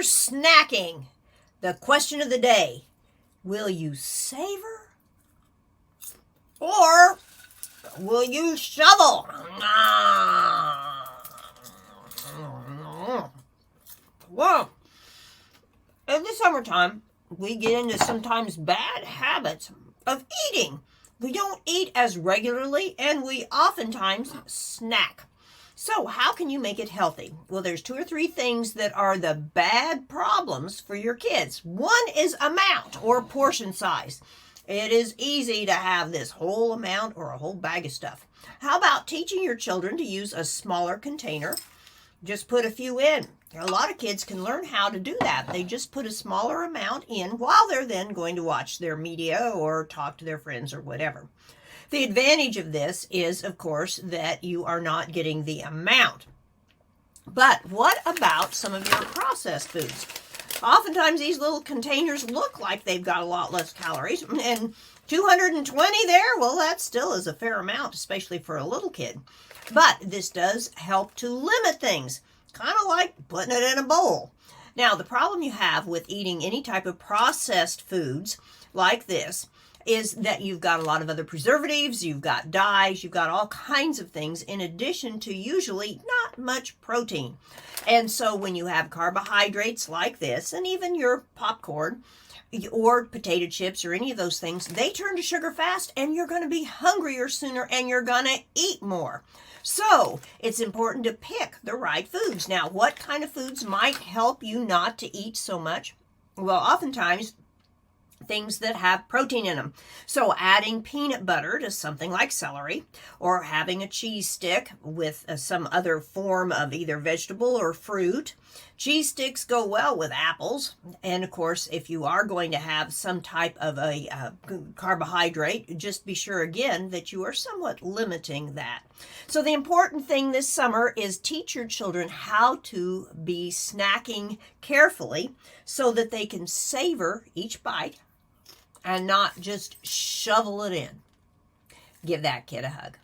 summer snacking. The question of the day, will you savor or will you shovel? Well, in the summertime, we get into sometimes bad habits of eating. We don't eat as regularly and we oftentimes snack. So how can you make it healthy? Well, there's 2 or 3 things that are the bad problems for your kids. One is amount or portion size. It is easy to have this whole amount or a whole bag of stuff. How about teaching your children to use a smaller container? Just put a few in. A lot of kids can learn how to do that. They just put a smaller amount in while they're then going to watch their media or talk to their friends or whatever. The advantage of this is, of course, that you are not getting the amount. But what about some of your processed foods? Oftentimes these little containers look like they've got a lot less calories, and 220 there, well, that still is a fair amount, especially for a little kid. But this does help to limit things, kind of like putting it in a bowl. Now, the problem you have with eating any type of processed foods like this is that you've got a lot of other preservatives, you've got dyes, you've got all kinds of things in addition to usually not much protein. And so when you have carbohydrates like this, and even your popcorn or potato chips or any of those things, they turn to sugar fast and you're going to be hungrier sooner and you're going to eat more. So it's important to pick the right foods. Now, what kind of foods might help you not to eat so much? Well, oftentimes things that have protein in them. So adding peanut butter to something like celery, or having a cheese stick with some other form of either vegetable or fruit. Cheese sticks go well with apples. And of course, if you are going to have some type of a carbohydrate, just be sure again that you are somewhat limiting that. So the important thing this summer is teach your children how to be snacking carefully so that they can savor each bite and not just shovel it in. Give that kid a hug.